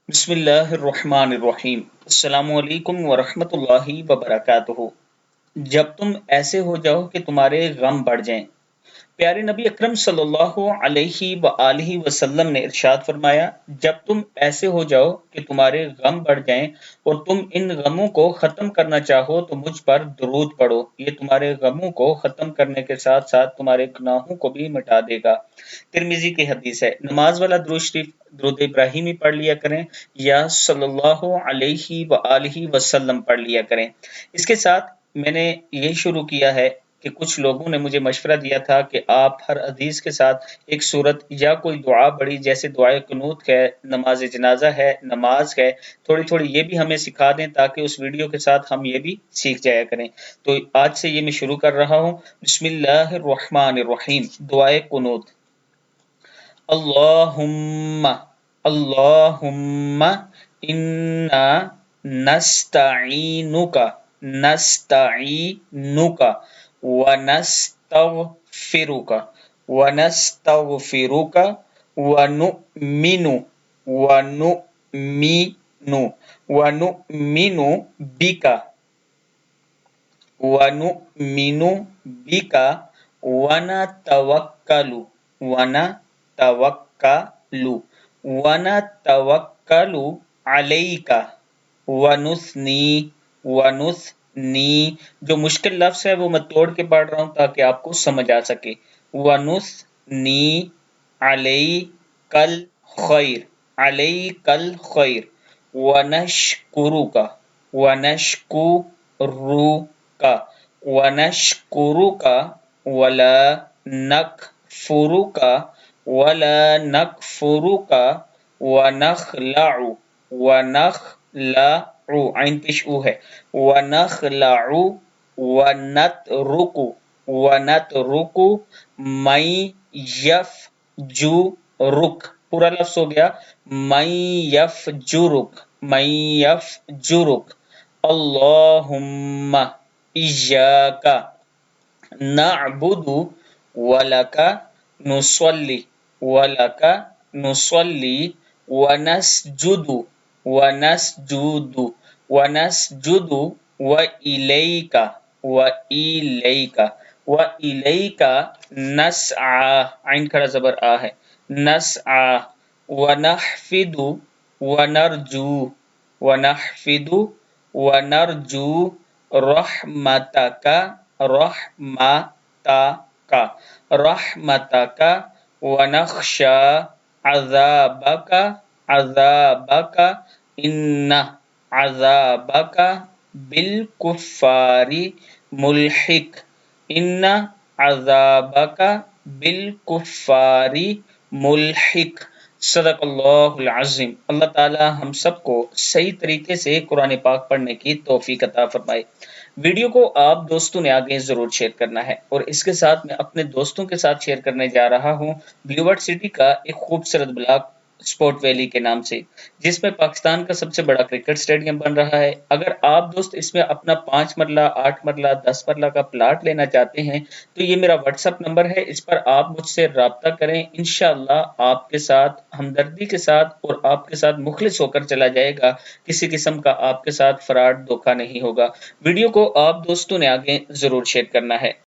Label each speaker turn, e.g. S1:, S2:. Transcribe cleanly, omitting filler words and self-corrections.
S1: بسم اللہ الرحمن الرحیم۔ السلام علیکم ورحمۃ اللہ وبرکاتہ۔ جب تم ایسے ہو جاؤ کہ تمہارے غم بڑھ جائیں۔ پیارے نبی اکرم صلی اللہ علیہ وآلہ وسلم نے ارشاد فرمایا، جب تم ایسے ہو جاؤ کہ تمہارے غم بڑھ جائیں اور تم ان غموں کو ختم کرنا چاہو تو مجھ پر درود پڑھو، یہ تمہارے غموں کو ختم کرنے کے ساتھ ساتھ تمہارے گناہوں کو بھی مٹا دے گا۔ ترمذی کی حدیث ہے۔ نماز والا درود شریف درود ابراہیمی پڑھ لیا کریں یا صلی اللہ علیہ وآلہ وسلم پڑھ لیا کریں۔ اس کے ساتھ میں نے یہ شروع کیا ہے کہ کچھ لوگوں نے مجھے مشورہ دیا تھا کہ آپ ہر حدیث کے ساتھ ایک سورت یا کوئی دعا پڑھی، جیسے دعائے قنوت ہے، نماز جنازہ ہے، نماز ہے، تھوڑی تھوڑی یہ بھی ہمیں سکھا دیں تاکہ اس ویڈیو کے ساتھ ہم یہ بھی سیکھ جایا کریں۔ تو آج سے یہ میں شروع کر رہا ہوں۔ بسم اللہ الرحمن الرحیم، دعائے قنوت۔ اللہم اللہم انا نستعینک نستعینک ونستغفرک ونستغفرک ونؤمن ونؤمن ونؤمن بک ونؤمن بک ونتوکل ونتوکل ونتوکل علیک ونثنی ونثنی، جو مشکل لفظ ہے وہ میں توڑ کے پڑھ رہا ہوں تاکہ آپ کو سمجھ آ سکے۔ ونثنی علیک الخیر علیک الخیر ونشکرک ونشکرک ونشکرک ولا نکفرک ولا نکفرک ونخلع ونخلع عین پیش او ہے ونخلع ونترک ونترک من یفجرک، پورا لفظ ہو گیا من یفجرک من یفجرک۔ اللہم ایاک نعبد ولک نصلی ولک نصلی ونسجد ونسجد ونسجد وإلیک وإلیک وإلیک نسعی، عین کھڑا زبر آ ہے، نسعی ونحفد ونرجو ونحفد ونرجو رحمتک رحمتک رحمتک ونخشى عذابک عذابک ان عذابک بالکفار ملحق ان عذابک بالکفار ملحق۔ صدق اللہ العظیم۔ اللہ تعالی ہم سب کو صحیح طریقے سے قرآن پاک پڑھنے کی توفیق عطا فرمائے۔ ویڈیو کو آپ دوستوں نے آگے ضرور شیئر کرنا ہے، اور اس کے ساتھ میں اپنے دوستوں کے ساتھ شیئر کرنے جا رہا ہوں بلیورڈ سٹی کا ایک خوبصورت بلاک سپورٹ ویلی کے نام سے، جس میں پاکستان کا سب سے بڑا کرکٹ سٹیڈیم بن رہا ہے۔ اگر آپ دوست اس میں اپنا 5 مرلہ 8 مرلہ 10 مرلہ کا پلاٹ لینا چاہتے ہیں تو یہ میرا واٹس ایپ نمبر ہے، اس پر آپ مجھ سے رابطہ کریں، انشاءاللہ آپ کے ساتھ ہمدردی کے ساتھ اور آپ کے ساتھ مخلص ہو کر چلا جائے گا، کسی قسم کا آپ کے ساتھ فراڈ دھوکہ نہیں ہوگا۔ ویڈیو کو آپ دوستوں نے آگے ضرور شیئر کرنا ہے۔